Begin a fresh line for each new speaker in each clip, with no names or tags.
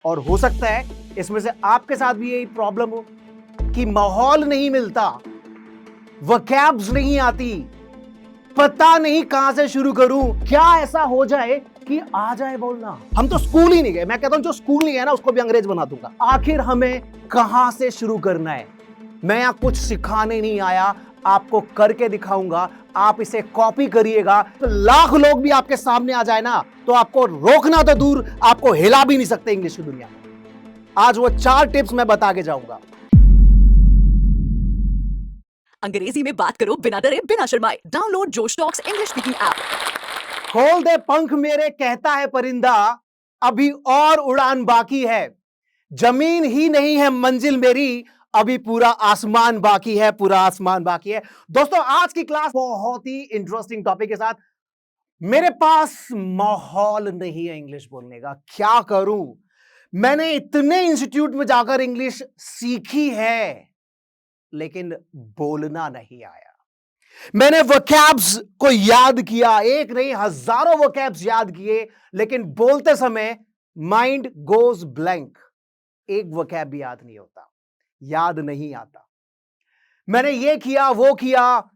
और हो सकता है इसमें से आपके साथ भी यही प्रॉब्लम हो कि माहौल नहीं मिलता, वोकैब्स नहीं आती, पता नहीं कहां से शुरू करूं। क्या ऐसा हो जाए कि आ जाए बोलना। हम तो स्कूल ही नहीं गए। मैं कहता हूं जो स्कूल नहीं गया ना उसको भी अंग्रेज बना दूंगा। आखिर हमें कहां से शुरू करना है। मैं यहां कुछ सिखाने नहीं आया, आपको करके दिखाऊंगा। आप इसे कॉपी करिएगा तो लाख लोग भी आपके सामने आ जाए ना तो आपको रोकना तो दूर, आपको हिला भी नहीं सकते इंग्लिश की दुनिया में। आज वो 4 टिप्स मैं बता के जाऊंगा।
अंग्रेजी में बात करो बिना डरे बिना शर्माए। डाउनलोड जोश टॉक्स इंग्लिश स्पीकिंग ऐप।
खोल दे पंख मेरे कहता है परिंदा, अभी और उड़ान बाकी है। जमीन ही नहीं है मंजिल मेरी, अभी पूरा आसमान बाकी है, पूरा आसमान बाकी है। दोस्तों आज की क्लास बहुत ही इंटरेस्टिंग टॉपिक के साथ। मेरे पास माहौल नहीं है इंग्लिश बोलने का, क्या करूं। मैंने इतने इंस्टीट्यूट में जाकर इंग्लिश सीखी है लेकिन बोलना नहीं आया। मैंने वोकैब्स को याद किया, एक नहीं हजारों वोकैब्स याद किए, लेकिन बोलते समय माइंड गोज ब्लैंक। एक वोकैब भी याद नहीं होता, याद नहीं आता। मैंने ये किया वो किया,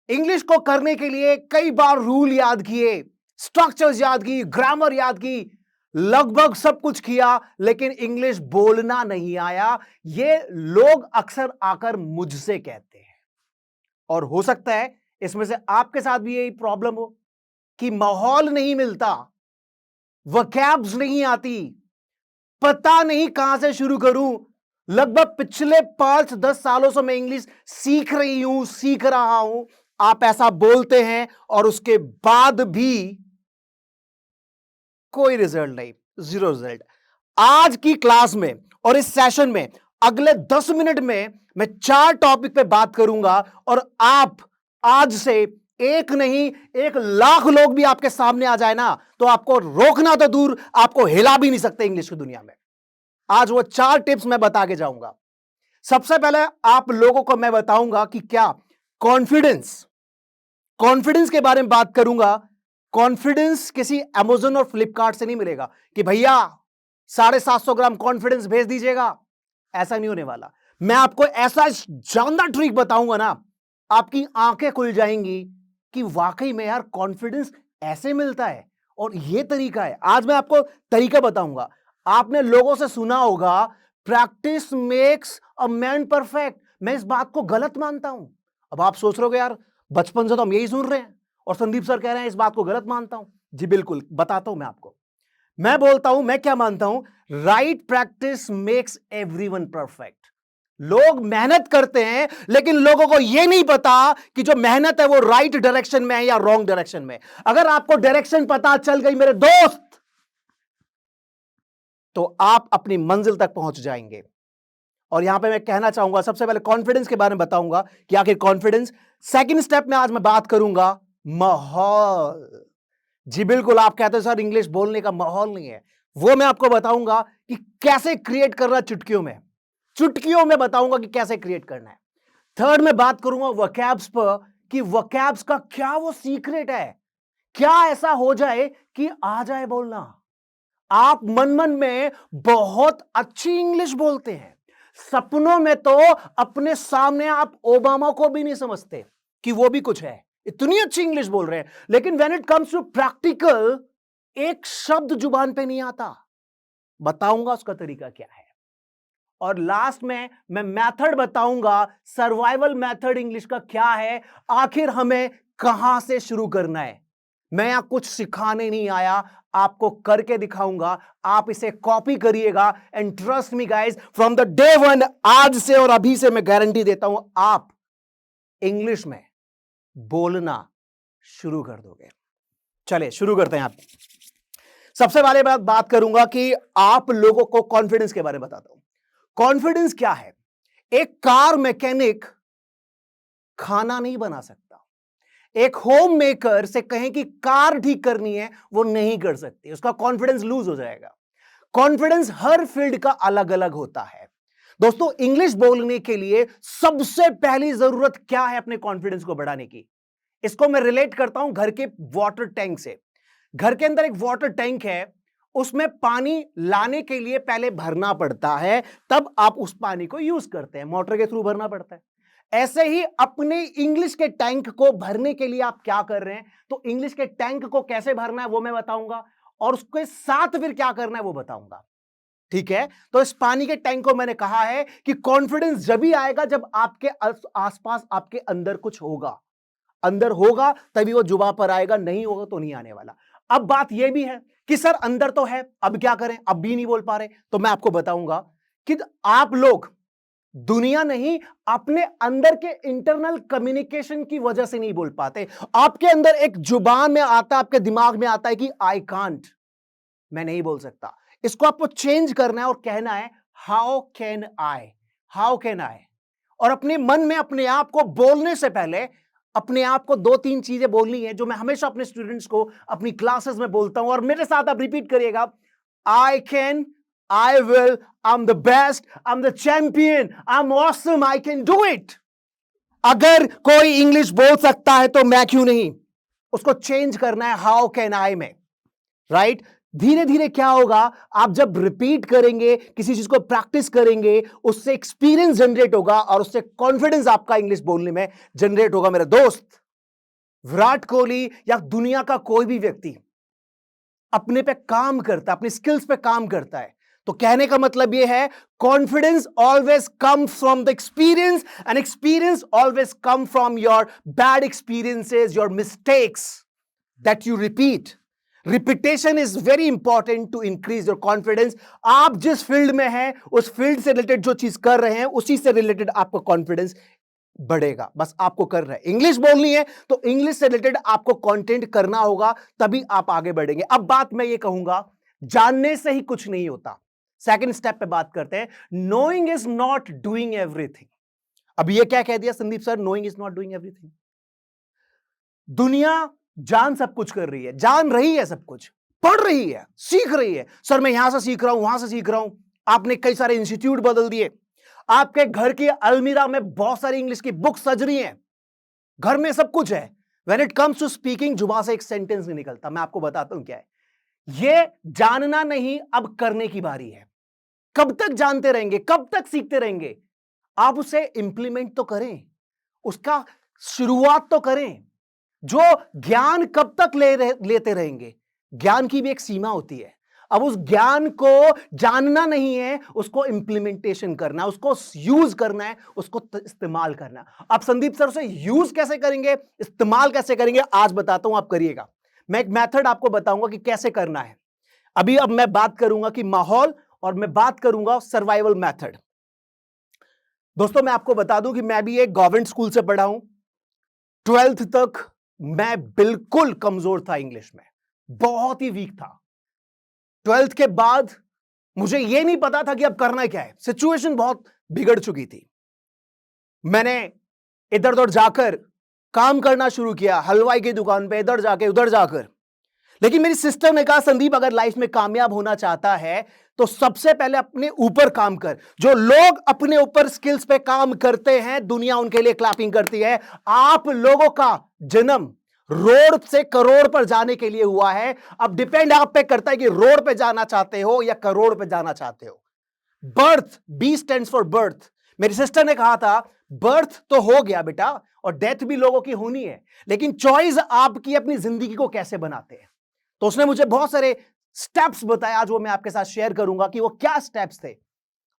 इंग्लिश को करने के लिए कई बार रूल याद किए, स्ट्रक्चर्स याद की, ग्रामर याद की, लगभग सब कुछ किया, लेकिन इंग्लिश बोलना नहीं आया। ये लोग अक्सर आकर मुझसे कहते हैं। और हो सकता है इसमें से आपके साथ भी यही प्रॉब्लम हो कि माहौल नहीं मिलता, वोकैब्स नहीं आती, पता नहीं कहां से शुरू करूं। लगभग पिछले 5-10 सालों से मैं इंग्लिश सीख रही हूं, सीख रहा हूं। आप ऐसा बोलते हैं और उसके बाद भी कोई रिजल्ट नहीं, जीरो रिजल्ट। आज की क्लास में और इस सेशन में अगले 10 मिनट में मैं 4 टॉपिक पे बात करूंगा और आप आज से एक नहीं 1 लाख लोग भी आपके सामने आ जाए ना तो आपको रोकना तो दूर, आपको हिला भी नहीं सकते इंग्लिश की दुनिया में। आज वो 4 टिप्स मैं बता के जाऊंगा। सबसे पहले आप लोगों को मैं बताऊंगा कि क्या कॉन्फिडेंस के बारे में बात करूंगा। कॉन्फिडेंस किसी अमेज़न और फ्लिपकार्ट से नहीं मिलेगा कि भैया 750 ग्राम कॉन्फिडेंस भेज दीजिएगा। ऐसा नहीं होने वाला। मैं आपको ऐसा जानदार ट्रिक बताऊंगा ना, आपकी आंखें खुल जाएंगी कि वाकई में यार कॉन्फिडेंस ऐसे मिलता है और ये तरीका है। आज मैं आपको तरीका बताऊंगा। आपने लोगों से सुना होगा practice makes a man perfect. मैं इस बात को गलत मानता हूं। अब आप सोच रहे हो यार बचपन से तो हम यही सुन रहे हैं और संदीप सर कह रहे हैं इस बात को गलत मानता हूं। जी बिल्कुल, बताता हूं मैं आपको। मैं बोलता हूं, मैं क्या मानता हूं, right practice makes everyone perfect. लोग मेहनत करते हैं लेकिन लोगों को यह नहीं पता कि जो मेहनत है वो राइट डायरेक्शन में है या रॉन्ग डायरेक्शन में। अगर आपको डायरेक्शन पता चल गई मेरे दोस्त तो आप अपनी मंजिल तक पहुंच जाएंगे। और यहां पे मैं कहना चाहूंगा, सबसे पहले कॉन्फिडेंस के बारे में बताऊंगा कि आखिर कॉन्फिडेंस। सेकंड स्टेप में आज मैं बात करूंगा माहौल। जी बिल्कुल, आप कहते हो सर इंग्लिश बोलने का माहौल नहीं है। वो मैं आपको बताऊंगा कि कैसे क्रिएट करना, चुटकियों में बताऊंगा कि कैसे क्रिएट करना है। थर्ड में बात करूंगा वोकैब्स पर कि वोकैब्स का क्या वो सीक्रेट है। क्या ऐसा हो जाए कि आ जाए बोलना। आप मन में बहुत अच्छी इंग्लिश बोलते हैं, सपनों में तो अपने सामने आप ओबामा को भी नहीं समझते कि वो भी कुछ है, इतनी अच्छी इंग्लिश बोल रहे हैं, लेकिन when it comes to practical एक शब्द जुबान पे नहीं आता। बताऊंगा उसका तरीका क्या है। और लास्ट में मैं मेथड बताऊंगा, सर्वाइवल मेथड इंग्लिश का क्या है, आखिर हमें कहां से शुरू करना है। मैं यहां कुछ सिखाने नहीं आया, आपको करके दिखाऊंगा। आप इसे कॉपी करिएगा and trust me guys, from the day one, आज से और अभी से मैं गारंटी देता हूं आप इंग्लिश में बोलना शुरू कर दोगे। चलिए शुरू करते हैं। आप सबसे पहले बात करूंगा कि आप लोगों को कॉन्फिडेंस के बारे में बताता हूं। कॉन्फिडेंस क्या है? एक कार मैकेनिक खाना नहीं बना सकता। एक होम मेकर से कहें कि कार ठीक करनी है, वो नहीं कर सकती, उसका कॉन्फिडेंस लूज हो जाएगा। कॉन्फिडेंस हर फील्ड का अलग अलग होता है। दोस्तों इंग्लिश बोलने के लिए सबसे पहली जरूरत क्या है अपने कॉन्फिडेंस को बढ़ाने की? इसको मैं रिलेट करता हूं घर के वाटर टैंक से। घर के अंदर एक वाटर टैंक है उसमें पानी लाने के लिए पहले भरना पड़ता है, तब आप उस पानी को यूज करते हैं, मोटर के थ्रू भरना पड़ता है। ऐसे ही अपने इंग्लिश के टैंक को भरने के लिए आप क्या कर रहे हैं, तो इंग्लिश के टैंक को कैसे भरना है वो मैं बताऊंगा, और उसके साथ फिर क्या करना है वो बताऊंगा। ठीक है, तो इस पानी के टैंक को मैंने कहा है कि कॉन्फिडेंस जब भी आएगा जब आपके आसपास आपके अंदर कुछ होगा, अंदर होगा तभी वो जुबान पर आएगा, नहीं होगा तो नहीं आने वाला। अब बात यह भी है कि सर अंदर तो है, अब क्या करें, अब भी नहीं बोल पा रहे, तो मैं आपको बताऊंगा कि आप लोग दुनिया नहीं, अपने अंदर के इंटरनल कम्युनिकेशन की वजह से नहीं बोल पाते। आपके अंदर एक जुबान में आता है, आपके दिमाग में आता है कि आई कांट, मैं नहीं बोल सकता। इसको आपको चेंज करना है और कहना है how can I, how can I. और अपने मन में अपने आप को बोलने से पहले अपने आप को 2-3 चीजें बोलनी है, जो मैं हमेशा अपने स्टूडेंट्स को अपनी क्लासेस में बोलता हूं, और मेरे साथ आप रिपीट करिएगा। I can, I will, I'm the best, I'm the champion, I'm awesome, I can do it. अगर कोई इंग्लिश बोल सकता है तो मैं क्यों नहीं? उसको चेंज करना है हाउ कैन आई में, राइट? धीरे धीरे क्या होगा, आप जब रिपीट करेंगे, किसी चीज को प्रैक्टिस करेंगे, उससे एक्सपीरियंस जनरेट होगा और उससे कॉन्फिडेंस आपका इंग्लिश बोलने में जनरेट होगा। मेरे दोस्त, विराट कोहली या दुनिया का कोई भी व्यक्ति अपने पे काम करता है, अपनी स्किल्स पे काम करता है, तो कहने का मतलब यह है confidence always come from the experience, and experience always come from your bad experiences, your mistakes that you repeat. Repetition is very important to increase your confidence. आप जिस फील्ड में हैं, उस फील्ड से रिलेटेड जो चीज कर रहे हैं, उसी से रिलेटेड आपका कॉन्फिडेंस बढ़ेगा। बस आपको कर रहा है, इंग्लिश बोलनी है तो इंग्लिश से रिलेटेड आपको कंटेंट करना होगा, तभी आप आगे बढ़ेंगे। अब बात मैं ये कहूंगा, जानने से ही कुछ नहीं होता। सेकंड स्टेप पे बात करते हैं, knowing is not doing everything. अब ये क्या कह दिया Sandeep sir, knowing is not doing everything? दुनिया जान सब कुछ कर रही है, जान रही है सब कुछ, पढ़ रही है, सीख रही है। सर मैं यहां से सीख रहा हूं, वहां से सीख रहा हूं। आपने कई सारे इंस्टीट्यूट बदल दिए, आपके घर की अलमीरा में बहुत सारी इंग्लिश की बुक सज रही हैं, घर में सब कुछ है। When it comes to speaking, जुबान से एक सेंटेंस नहीं निकलता। मैं आपको बताता हूं क्या है ये। जानना नहीं, अब करने की बारी है। कब तक जानते रहेंगे, कब तक सीखते रहेंगे? आप उसे इंप्लीमेंट तो करें, उसका शुरुआत तो करें। जो ज्ञान कब तक लेते रहेंगे? ज्ञान की भी एक सीमा होती है। अब उस ज्ञान को जानना नहीं है, उसको इंप्लीमेंटेशन करना है, उसको यूज करना है, उसको इस्तेमाल करना है। अब संदीप सर उसे यूज कैसे करेंगे, इस्तेमाल कैसे करेंगे, आज बताता हूं, आप करिएगा। मैं एक मेथड आपको बताऊंगा कि कैसे करना है। अब मैं बात करूंगा कि माहौल, और मैं बात करूंगा सर्वाइवल मेथड। दोस्तों मैं आपको बता दूं कि मैं भी एक गवर्नमेंट स्कूल से पढ़ा हूं। 12th तक मैं बिल्कुल कमजोर था इंग्लिश में, बहुत ही वीक था। 12th के बाद मुझे यह नहीं पता था कि अब करना क्या है, सिचुएशन बहुत बिगड़ चुकी थी। मैंने इधर उधर जाकर काम करना शुरू किया, हलवाई की दुकान पे, इधर जाके उधर जाकर। लेकिन मेरी सिस्टर ने कहा संदीप अगर लाइफ में कामयाब होना चाहता है तो सबसे पहले अपने ऊपर काम कर। जो लोग अपने ऊपर स्किल्स पे काम करते हैं, दुनिया उनके लिए क्लैपिंग करती है। आप लोगों का जन्म रोड से करोड़ पर जाने के लिए हुआ है। अब डिपेंड आप पे करता है कि रोड पे जाना चाहते हो या करोड़ पे जाना चाहते हो। Birth, B stands for birth. मेरी सिस्टर ने कहा था बर्थ तो हो गया बेटा, और डेथ भी लोगों की होनी है, लेकिन चॉइस आपकी अपनी जिंदगी को कैसे बनाते हैं। तो उसने मुझे बहुत सारे स्टेप्स बताया, आज वो मैं आपके साथ शेयर करूंगा कि वो क्या स्टेप्स थे,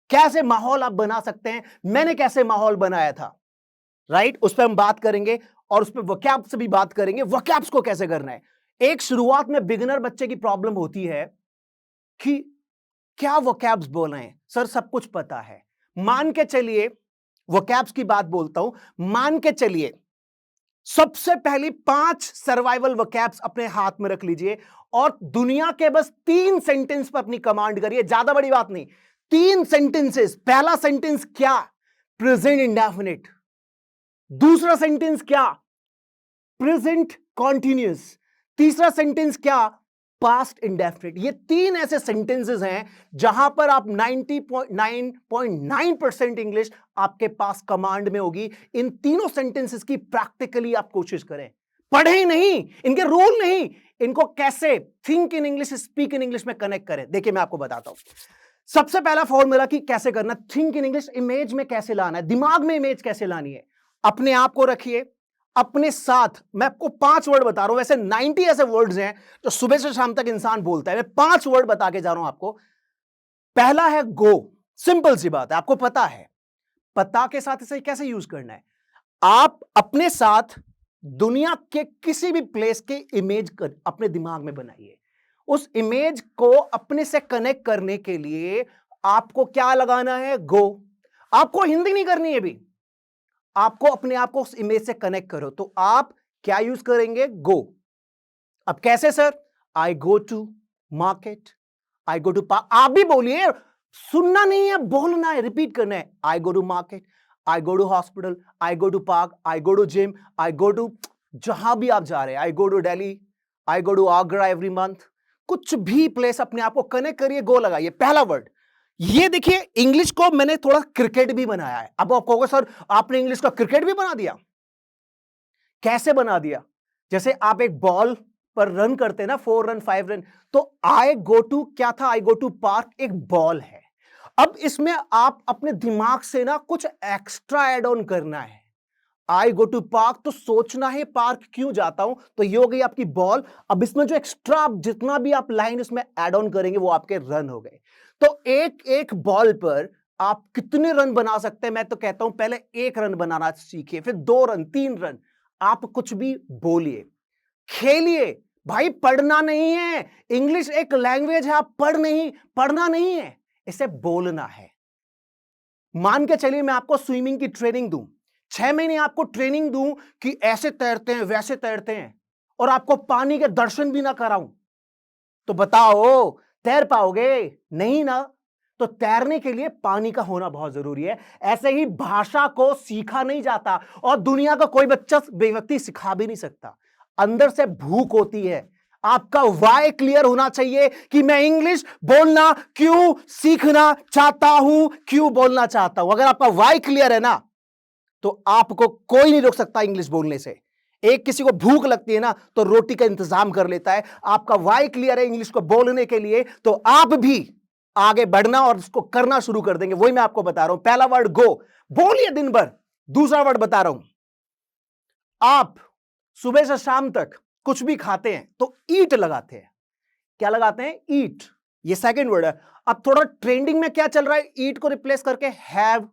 कैसे माहौल आप बना सकते हैं, मैंने कैसे माहौल बनाया था, राइट? उस पर हम बात करेंगे, और उस पर वोकैब्स से भी बात करेंगे, वोकैब्स को कैसे करना है। एक शुरुआत में बिगिनर बच्चे की प्रॉब्लम होती है कि क्या वोकैब्स बोल रहे हैं सर, सब कुछ पता है। मान के चलिए, वोकैब्स की बात बोलता हूं, मान के चलिए सबसे पहली 5 सर्वाइवल वोकैब्स अपने हाथ में रख लीजिए, और दुनिया के बस 3 सेंटेंस पर अपनी कमांड करिए। ज्यादा बड़ी बात नहीं, 3 सेंटेंसेस। पहला सेंटेंस क्या? Present indefinite. दूसरा सेंटेंस क्या? Present continuous. तीसरा सेंटेंस क्या? Past indefinite. ये 3 ऐसे सेंटेंसेस हैं जहां पर आप 99.9% इंग्लिश आपके पास कमांड में होगी। इन तीनों सेंटेंसेस की प्रैक्टिकली आप कोशिश करें, पढ़े ही नहीं, इनके रूल नहीं, इनको कैसे think in English speak in English में कनेक्ट करें। देखिए मैं आपको बताता हूं सबसे पहला फॉर्मूला कि कैसे करना, थिंक इन इंग्लिश, इमेज में कैसे लाना है, दिमाग में इमेज कैसे लानी है। अपने आप को रखिए अपने साथ। मैं आपको 5 वर्ड बता रहा हूं, वैसे 90 ऐसे वर्ड्स हैं जो सुबह से शाम तक इंसान बोलता है, मैं 5 वर्ड बता के जा रहा हूं आपको। पहला है गो, सिंपल सी बात है, आपको पता है, पता के साथ इसे कैसे यूज करना है। आप अपने साथ दुनिया के किसी भी प्लेस के इमेज कर अपने दिमाग में बनाइए। उस इमेज को अपने से कनेक्ट करने के लिए आपको क्या लगाना है, गो। आपको हिंदी नहीं करनी है भी, आपको अपने आप को उस इमेज से कनेक्ट करो, तो आप क्या यूज करेंगे, गो। अब कैसे sir, I go to market, I go to park. आप भी बोलिए, सुनना नहीं है, बोलना है, रिपीट करना है। I go to market, I go to hospital, I go to park, I go to gym, I go to, जहां भी आप जा रहे हैं, I go to Delhi, I go to Agra every month. कुछ भी प्लेस अपने आप को कनेक्ट करिए, गो लगाइए, पहला वर्ड। ये देखिए इंग्लिश को मैंने थोड़ा क्रिकेट भी बनाया है। अब आप कहोगे सर आपने इंग्लिश का क्रिकेट भी बना दिया, कैसे बना दिया? जैसे आप एक बॉल पर रन करते हैं ना, 4 रन 5 रन, तो आई गो टू क्या था, आई गो टू पार्क एक बॉल है। अब इसमें आप अपने दिमाग से ना कुछ एक्स्ट्रा एड ऑन करना है। आई गो टू पार्क, तो सोचना है पार्क क्यों जाता हूं, तो ये हो गई आपकी बॉल। अब इसमें जो एक्स्ट्रा जितना भी आप लाइन इसमें एड ऑन करेंगे वो आपके रन हो गए। तो एक एक बॉल पर आप कितने रन बना सकते हैं? मैं तो कहता हूं पहले 1 रन बनाना सीखिए, फिर 2 रन 3 रन। आप कुछ भी बोलिए, खेलिए। भाई पढ़ना नहीं है, इंग्लिश एक लैंग्वेज है, आप पढ़ना नहीं है, इसे बोलना है। मान के चलिए मैं आपको स्विमिंग की ट्रेनिंग दूं, 6 महीने आपको ट्रेनिंग दूं कि ऐसे तैरते हैं वैसे तैरते हैं, और आपको पानी के दर्शन भी ना कराऊं, तो बताओ तैर पाओगे? नहीं ना। तो तैरने के लिए पानी का होना बहुत जरूरी है। ऐसे ही भाषा को सीखा नहीं जाता, और दुनिया का कोई बच्चा व्यक्ति सिखा भी नहीं सकता। अंदर से भूख होती है। आपका वाई क्लियर होना चाहिए कि मैं इंग्लिश बोलना क्यों सीखना चाहता हूं, क्यों बोलना चाहता हूं। अगर आपका वाई क्लियर है ना, तो आपको कोई नहीं रोक सकता इंग्लिश बोलने से। एक किसी को भूख लगती है ना, तो रोटी का इंतजाम कर लेता है। आपका वाई क्लियर है इंग्लिश को बोलने के लिए, तो आप भी आगे बढ़ना और उसको करना शुरू कर देंगे। वही मैं आपको बता रहा हूं। पहला वर्ड गो, बोलिए दिन भर। दूसरा वर्ड बता रहा हूं, आप सुबह से शाम तक कुछ भी खाते हैं तो ईट लगाते हैं। क्या लगाते हैं? ईट। ये सेकंड वर्ड है। अब थोड़ा ट्रेंडिंग में क्या चल रहा है, ईट को रिप्लेस करके हैव।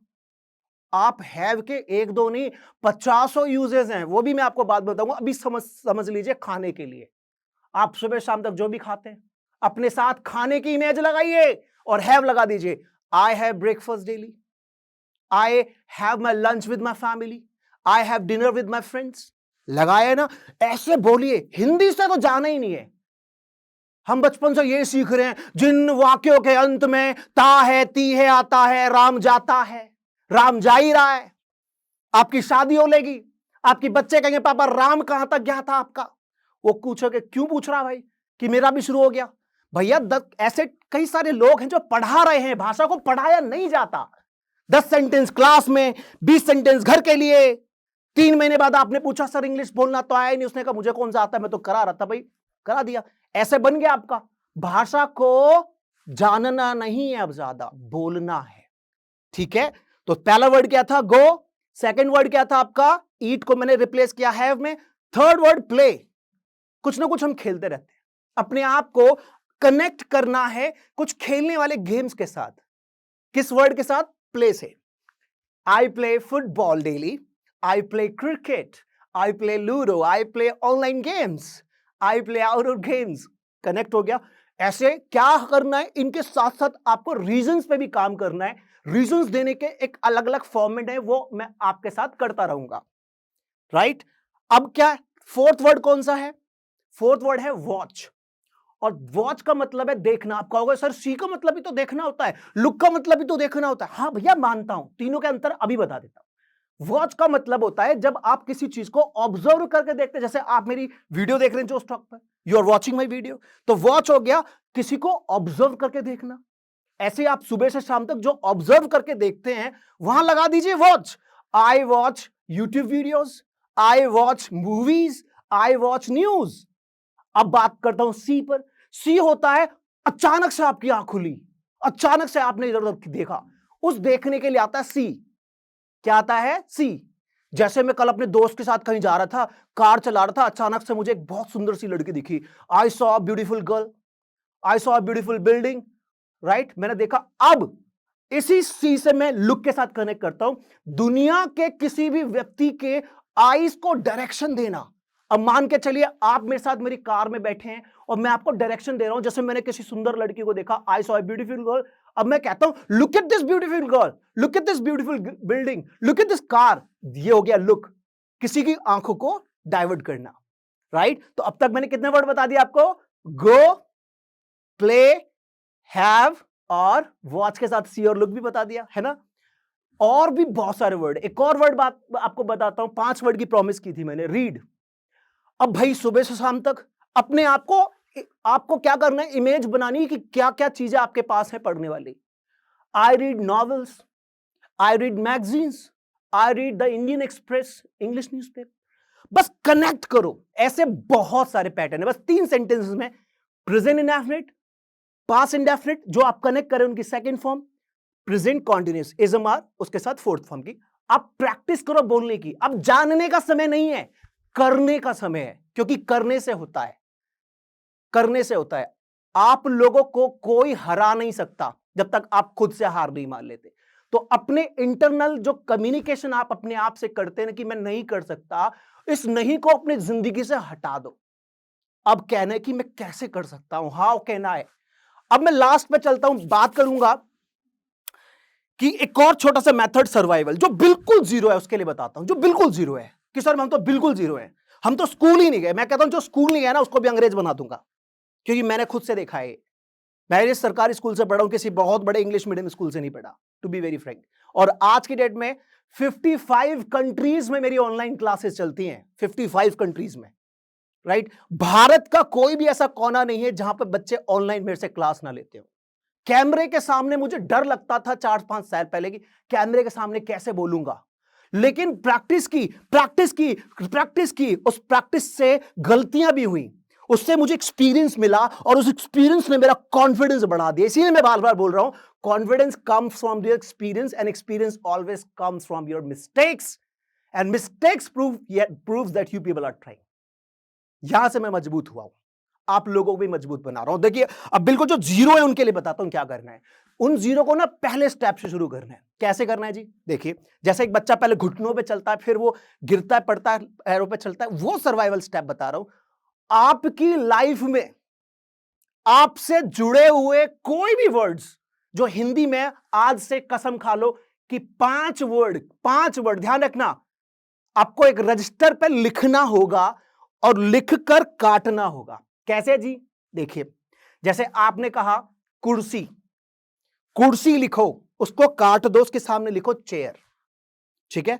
आप हैव के 1-2 नहीं 50 यूजेस हैं, वो भी मैं आपको बात बताऊंगा। अभी समझ लीजिए, खाने के लिए आप सुबह शाम तक जो भी खाते हैं, अपने साथ खाने की इमेज लगाइए और हैव लगा दीजिए। I have breakfast daily, I have my lunch with my family, I have dinner with my friends. लगाए ना, ऐसे बोलिए। हिंदी से तो जाना ही नहीं है। हम बचपन से ये सीख रहे हैं, जिन वाक्यों के अंत में ता है, ती है आता है, राम जाता है, राम जा ही रहा है। आपकी शादी हो लेगी, आपके बच्चे कहेंगे पापा राम कहां तक गया था आपका। वो पूछोगे क्यों पूछ रहा भाई, कि मेरा भी शुरू हो गया। भैया ऐसे कई सारे लोग हैं जो पढ़ा रहे हैं, भाषा को पढ़ाया नहीं जाता। 10 सेंटेंस क्लास में, 20 सेंटेंस घर के लिए। 3 महीने बाद आपने पूछा सर इंग्लिश बोलना तो आया नहीं, उसने कहा मुझे कौन सा आता है, मैं तो करा रहा था भाई, करा दिया। ऐसे बन गया आपका। भाषा को जानना नहीं है, अब ज्यादा बोलना है। ठीक है, तो पहला वर्ड क्या था, गो। सेकंड वर्ड क्या था आपका, ईट को मैंने रिप्लेस किया हैव में। Third word play. कुछ ना कुछ हम खेलते रहते हैं, अपने आप को कनेक्ट करना है कुछ खेलने वाले गेम्स के साथ। किस वर्ड के साथ? प्ले से। I play football daily, I play cricket, I play ludo, I play online games, I play outdoor games. Connect हो गया। ऐसे क्या करना है, इनके साथ साथ आपको रीजंस पे भी काम करना है। रीजंस देने के एक अलग अलग फॉर्मेट है, वो मैं आपके साथ करता रहूंगा। राइट? अब क्या फोर्थ वर्ड कौन सा है? फोर्थ वर्ड है वॉच। और वॉच का मतलब है देखना। आप कहोगे सर सी का मतलब भी तो देखना होता है, लुक का मतलब भी तो देखना होता है। हाँ भैया मानता हूं, तीनों के अंतर अभी बता देता हूं। वॉच का मतलब होता है जब आप किसी चीज को ऑब्जर्व करके देखते हैं। जैसे आप मेरी वीडियो देख रहे हैं जो स्टॉक पर, you are watching my video, तो वॉच हो गया किसी को ऑब्जर्व करके देखना। ऐसे आप सुबह से शाम तक जो ऑब्जर्व करके देखते हैं, वहां लगा दीजिए watch. I watch YouTube videos, I watch movies, I watch news. अब बात करता हूं सी पर। सी होता है अचानक से आपकी आंख खुली, अचानक से आपने इधर उधर देखा, उस देखने के लिए आता है सी। क्या आता है? सी। जैसे मैं कल अपने दोस्त के साथ कहीं जा रहा था, कार चला रहा था, अचानक से मुझे एक बहुत सुंदर सी लड़की दिखी। I saw a beautiful girl, I saw a beautiful building, right? मैंने देखा। अब इसी सी से मैं लुक के साथ कनेक्ट करता हूं। दुनिया के किसी भी व्यक्ति के आईज को डायरेक्शन देना। अब मान के चलिए आप मेरे साथ मेरी कार में बैठे हैं और मैं आपको डायरेक्शन दे रहा हूं। जैसे मैंने किसी सुंदर लड़की को देखा, I saw a beautiful girl, अब मैं कहता हूं look at this beautiful girl, look at this beautiful building, look at this car. ये हो गया लुक, किसी की आंखों को डाइवर्ट करना, राइट? तो अब तक मैंने कितने वर्ड बता दिए आपको? गो, प्ले, हैव और वॉच के साथ सी और लुक भी बता दिया है ना। और भी बहुत सारे वर्ड, एक और वर्ड बात आपको बताता हूं। 5 वर्ड की प्रॉमिस की थी मैंने। रीड। अब भाई सुबह से शाम तक अपने आप को, आपको क्या करना है? इमेज बनानी है कि क्या क्या चीजें आपके पास है पढ़ने वाली। I read novels, I read magazines, I read the Indian express, English newspaper. बस कनेक्ट करो। ऐसे बहुत सारे पैटर्न है। बस 3 सेंटेंसेस में प्रेजेंट इंडेफिनिट, पास्ट इंडेफिनिट जो आप कनेक्ट करें उनकी सेकंड फॉर्म, प्रेजेंट कॉन्टिन्यूस इजमार उसके साथ फोर्थ फॉर्म की। आप प्रैक्टिस करो बोलने की। अब जानने का समय नहीं है, करने का समय है, क्योंकि करने से होता है, करने से होता है। आप लोगों को कोई हरा नहीं सकता जब तक आप खुद से हार नहीं मान लेते। तो अपने इंटरनल जो कम्युनिकेशन आप अपने आप से करते हैं कि मैं नहीं कर सकता, इस नहीं को अपनी जिंदगी से हटा दो। अब कहना है कि मैं कैसे कर सकता हूं, हाउ कैन आई। अब मैं लास्ट पे चलता हूं, बात करूंगा कि एक और छोटा सा मेथड सर्वाइवल जो बिल्कुल जीरो है, उसके लिए बताता हूं। जो बिल्कुल जीरो है कि सर हम तो बिल्कुल जीरो है, हम तो स्कूल ही नहीं गए। मैं कहता हूं जो स्कूल नहीं गया ना उसको भी अंग्रेज बना दूंगा, क्योंकि मैंने खुद से देखा है। मैं इस सरकारी स्कूल से पढ़ा हूं, किसी बहुत बड़े इंग्लिश मीडियम स्कूल से नहीं पढ़ा, टू बी वेरी फ्रैंक। और आज की डेट में 55 कंट्रीज में मेरी ऑनलाइन क्लासेस चलती हैं, 55 कंट्रीज में, राइट? भारत का कोई भी ऐसा कोना नहीं है जहां पर बच्चे ऑनलाइन मेरे से क्लास ना लेते हो। कैमरे के सामने मुझे डर लगता था 4-5 साल पहले कि कैमरे के सामने कैसे बोलूंगा, लेकिन प्रैक्टिस की, प्रैक्टिस की, प्रैक्टिस की। उस प्रैक्टिस से गलतियां भी हुई, उससे मुझे एक्सपीरियंस मिला और उस एक्सपीरियंस ने मेरा कॉन्फिडेंस बढ़ा दिया। इसीलिए मैं बार बार बोल रहा हूं, confidence comes from your experience and experience always comes from your mistakes and mistakes proves that you people are trying. यहां से मैं मजबूत हुआ हूं, आप लोगों को भी मजबूत बना रहा हूं। देखिए अब बिल्कुल जो जीरो है उनके लिए बताता हूं क्या करना है। उन जीरो को ना पहले स्टेप से शुरू करना है। कैसे करना है जी? देखिए जैसे एक बच्चा पहले घुटनों पे चलता है, फिर वो गिरता है, पड़ता है, पैरों पे चलता है, वो सर्वाइवल स्टेप बता रहा हूं। आपकी लाइफ में आपसे जुड़े हुए कोई भी वर्ड्स जो हिंदी में, आज से कसम खा लो कि 5 वर्ड ध्यान रखना, आपको एक रजिस्टर पे लिखना होगा और लिखकर काटना होगा। कैसे जी? देखिए जैसे आपने कहा कुर्सी, कुर्सी लिखो, उसको काट दो, उसके सामने लिखो चेयर, ठीक है?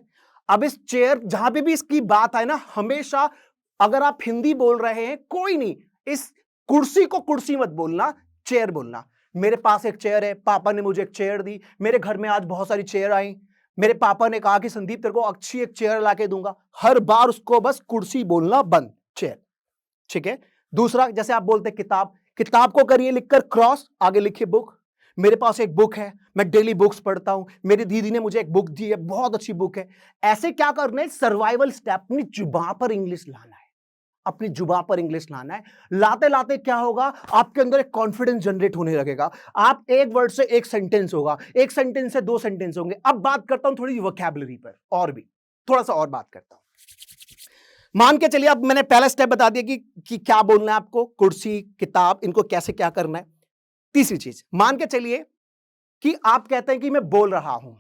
अब इस चेयर, जहां पे भी इसकी बात आए ना, हमेशा अगर आप हिंदी बोल रहे हैं कोई नहीं, इस कुर्सी को कुर्सी मत बोलना, चेयर बोलना। मेरे पास एक चेयर है, पापा ने मुझे एक चेयर दी, मेरे घर में आज बहुत सारी चेयर आई, मेरे पापा ने कहा कि संदीप तेरे को अच्छी एक चेयर लाके दूंगा। हर बार उसको बस कुर्सी बोलना बंद, चेयर, ठीक है? दूसरा, जैसे आप बोलते किताब, किताब को करिए लिखकर क्रॉस, आगे लिखिए बुक। मेरे पास एक बुक है, मैं डेली बुक्स पढ़ता हूं, मेरी दीदी ने मुझे एक बुक दी है, बहुत अच्छी बुक है। ऐसे क्या करना है? सर्वाइवल स्टेप, अपनी जुबान पर इंग्लिश लाना है, अपनी जुबान पर इंग्लिश लाना है। लाते लाते क्या होगा? आपके अंदर एक कॉन्फिडेंस जनरेट होने लगेगा। आप एक वर्ड से एक सेंटेंस होगा, एक सेंटेंस से 2 सेंटेंस होंगे। अब बात करता हूं थोड़ी वोकैबुलरी पर, और भी थोड़ा सा और बात करता हूं। मान के चलिए अब मैंने पहला स्टेप बता दिया कि क्या बोलना है आपको, कुर्सी, किताब, इनको कैसे क्या करना है। तीसरी चीज, मान के चलिए कि आप कहते हैं कि मैं बोल रहा हूं,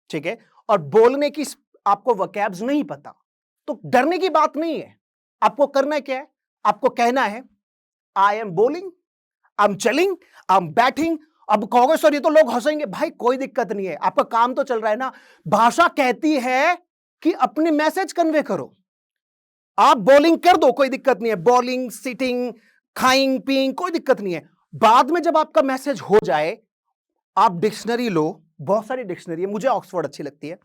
ठीक है, और बोलने की आपको वोकैब्स नहीं पता, तो डरने की बात नहीं है। आपको करना क्या है? आपको कहना है I am bowling, I am चलिंग, आई एम बैटिंग। अब कहोगे सर ये तो लोग हंसेंगे, भाई कोई दिक्कत नहीं है, आपका काम तो चल रहा है ना। भाषा कहती है कि अपने मैसेज कन्वे करो, आप बॉलिंग कर दो, कोई दिक्कत नहीं है, बॉलिंग, सिटिंग, खाइंग, पीइंग, कोई दिक्कत नहीं है। बाद में जब आपका मैसेज हो जाए, आप डिक्शनरी लो, बहुत सारी डिक्शनरी है, मुझे ऑक्सफोर्ड अच्छी लगती है,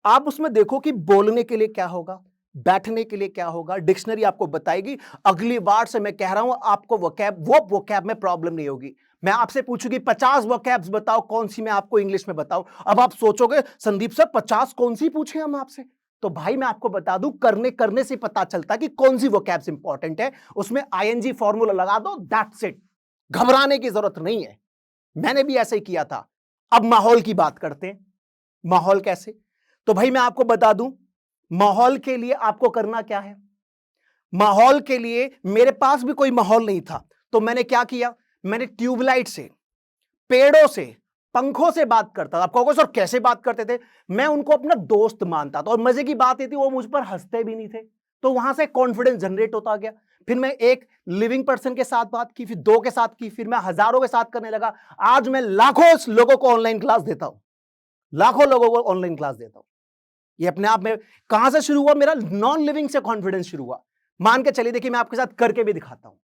आप उसमें देखो कि बोलने के लिए क्या होगा, बैठने के लिए क्या होगा, डिक्शनरी आपको बताएगी। अगली बार से मैं कह रहा हूं आपको वोकैब में प्रॉब्लम नहीं होगी। मैं आपसे पूछूंगी 50 वोकैब्स बताओ, कौन सी मैं आपको इंग्लिश में बताऊं। अब आप सोचोगे संदीप सर 50 कौन सी पूछे हम आपसे, तो भाई मैं आपको बता दूं, करने से पता चलता कि कौन सी वोकैब्स इंपॉर्टेंट है। उसमें आईएनजी फॉर्मूला लगा दो, दैट्स इट। घबराने की जरूरत नहीं है, मैंने भी ऐसे ही किया था। अब माहौल की बात करते हैं। माहौल कैसे, तो भाई मैं आपको बता दूं, माहौल के लिए आपको करना क्या है। माहौल के लिए मेरे पास भी कोई माहौल नहीं था, तो मैंने क्या किया, मैंने ट्यूबलाइट से, पेड़ों से, पंखों से बात करता था। आप कहोगे सर कैसे बात करते थे, मैं उनको अपना दोस्त मानता था। और मजे की बात ये थी, वो मुझ पर हंसते भी नहीं थे, तो वहां से कॉन्फिडेंस जनरेट होता गया। फिर मैं एक लिविंग पर्सन के साथ बात की, फिर 2 के साथ की, फिर मैं हजारों के साथ करने लगा। आज मैं लाखों लोगों को ऑनलाइन क्लास देता हूं, लाखों लोगों को ऑनलाइन क्लास देता हूं। ये अपने आप में कहां से शुरू हुआ, मेरा नॉन लिविंग से कॉन्फिडेंस शुरू हुआ। मान के चलिए, देखिए मैं आपके साथ करके भी दिखाता हूं।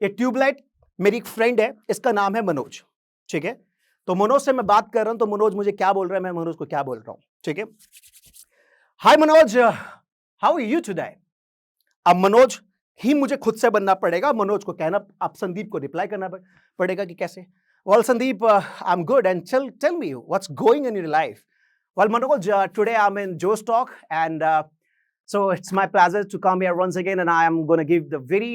ये ट्यूबलाइट मेरी एक फ्रेंड है, इसका नाम है मनोज, ठीक है। तो मनोज से मैं बात कर रहा हूं, तो मनोज मुझे क्या बोल रहा है, मैं मनोज को क्या बोल रहा हूं, ठीक है। Hi Manoj, how are you today. अब मनोज ही मुझे खुद से बनना पड़ेगा, मनोज को कहना, अब संदीप को रिप्लाई करना पड़ेगा कि कैसे। Well Sandeep, I am good and tell me what's going in your life. Well, Manoj, today I'm in Joe's Talk, and so it's my pleasure to come here once again, and I am going to give the very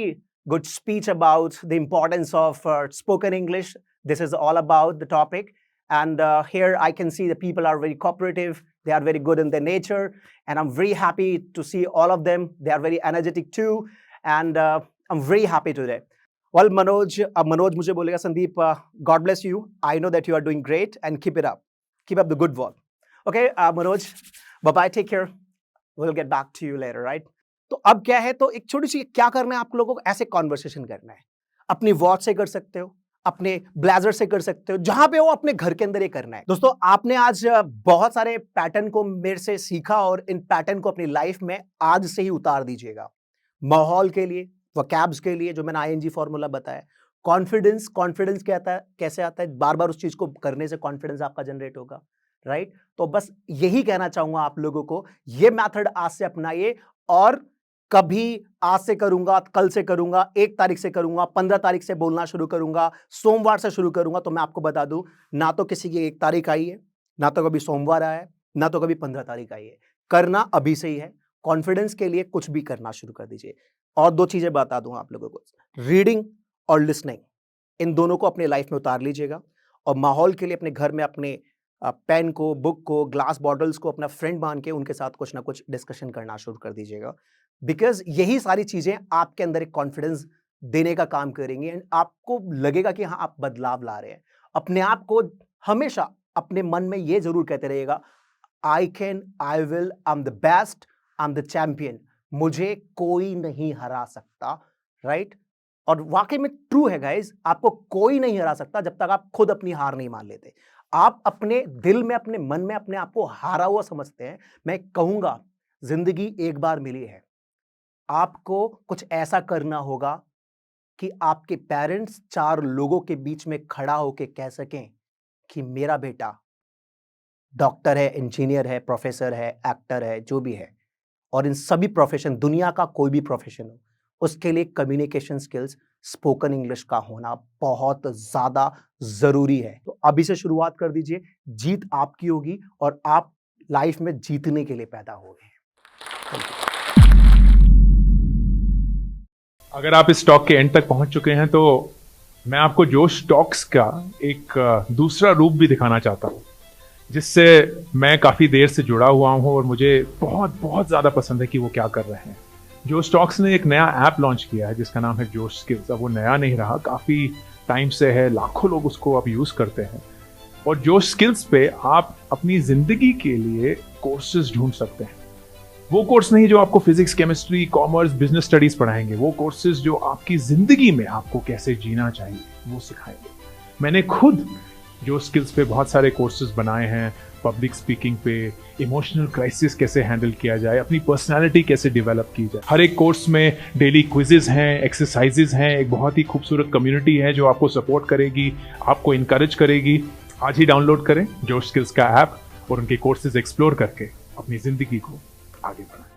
good speech about the importance of spoken English. This is all about the topic, and here I can see the people are very cooperative. They are very good in their nature, and I'm very happy to see all of them. They are very energetic too, and I'm very happy today. Well, Manoj, Manoj मुझे बोलेगा Sandeep, God bless you. I know that you are doing great, and keep it up. Keep up the good work. Okay, Manoj, bye-bye, take care. We'll get back to you later, right? तो अब क्या है, तो एक छोटी सी क्या करना है आप लोगों को, ऐसे कॉन्वर्सेशन करना है। अपनी वॉच से कर सकते हो, अपने ब्लेजर से कर सकते हो, जहां पे हो अपने घर के अंदर ये करना है। दोस्तों आपने आज बहुत सारे पैटर्न को मेरे से सीखा, और इन पैटर्न को अपनी लाइफ में आज से ही उतार दीजिएगा। माहौल के लिए, वोकैब्स के लिए जो मैंने आईएनजी फॉर्मूला बताया, कॉन्फिडेंस क्या आता है, कैसे आता है, बार बार उस चीज को करने से कॉन्फिडेंस आपका जनरेट होगा, राइट। तो बस यही कहना चाहूंगा आप लोगों को, ये मेथड आज से अपनाइए। और कभी आज से करूंगा, कल से करूंगा, 1 तारीख से करूंगा, 15 तारीख से बोलना शुरू करूंगा, सोमवार से शुरू करूंगा, तो मैं आपको बता दूं, ना तो किसी की 1 तारीख आई है, ना तो कभी सोमवार आया है, ना तो कभी 15 तारीख आई है। करना अभी से ही है। कॉन्फिडेंस के लिए कुछ भी करना शुरू कर दीजिए। और 2 चीजें बता दूं आप लोगों को, रीडिंग और लिसनिंग, इन दोनों को अपने लाइफ में उतार लीजिएगा। और माहौल के लिए अपने घर में अपने पेन को, बुक को, ग्लास बॉटल्स को अपना फ्रेंड मान के उनके साथ कुछ ना कुछ डिस्कशन करना शुरू कर दीजिएगा। बिकॉज यही सारी चीजें आपके अंदर एक कॉन्फिडेंस देने का काम करेंगी, एंड आपको लगेगा कि हाँ आप बदलाव ला रहे हैं। अपने आप को हमेशा अपने मन में ये जरूर कहते रहिएगा, I can, I will, I am the best, I am the champion, मुझे कोई नहीं हरा सकता, राइट। और वाकई में ट्रू है गाइज, आपको कोई नहीं हरा सकता जब तक आप खुद अपनी हार नहीं मान लेते। आप अपने दिल में, अपने मन में अपने आप को हारा हुआ समझते हैं। मैं कहूंगा जिंदगी एक बार मिली है, आपको कुछ ऐसा करना होगा कि आपके पेरेंट्स 4 लोगों के बीच में खड़ा होकर कह सकें कि मेरा बेटा डॉक्टर है, इंजीनियर है, प्रोफेसर है, एक्टर है, जो भी है। और इन सभी प्रोफेशन, दुनिया का कोई भी प्रोफेशन हो, उसके लिए कम्युनिकेशन स्किल्स, स्पोकन इंग्लिश का होना बहुत ज्यादा जरूरी है। तो अभी से शुरुआत कर दीजिए, जीत आपकी होगी, और आप लाइफ में जीतने के लिए पैदा हुए हैं।
अगर आप इस टॉक के एंड तक पहुंच चुके हैं, तो मैं आपको जोश टॉक्स का एक दूसरा रूप भी दिखाना चाहता हूं, जिससे मैं काफ़ी देर से जुड़ा हुआ हूं, और मुझे बहुत बहुत ज़्यादा पसंद है कि वो क्या कर रहे हैं। जोश टॉक्स ने एक नया ऐप लॉन्च किया है जिसका नाम है जोश स्किल्स। अब वो नया नहीं रहा, काफ़ी टाइम से है, लाखों लोग उसको अब यूज़ करते हैं। और जोश स्किल्स पे आप अपनी ज़िंदगी के लिए कोर्सेज ढूंढ सकते हैं। वो कोर्स नहीं जो आपको physics, chemistry, commerce, business studies पढ़ाएंगे, वो कोर्सेज जो आपकी ज़िंदगी में आपको कैसे जीना चाहिए वो सिखाएंगे। मैंने खुद जोश स्किल्स पे बहुत सारे कोर्सेज बनाए हैं, पब्लिक स्पीकिंग पे, इमोशनल क्राइसिस कैसे हैंडल किया जाए, अपनी पर्सनालिटी कैसे डेवलप की जाए। हर एक कोर्स में डेली क्विजेज हैं, एक्सरसाइजेज हैं, एक बहुत ही खूबसूरत कम्युनिटी है जो आपको सपोर्ट करेगी, आपको इनकरेज करेगी। आज ही डाउनलोड करें जोश स्किल्स का ऐप और उनके कोर्सेज एक्सप्लोर करके अपनी ज़िंदगी को आगे बढ़ाएं।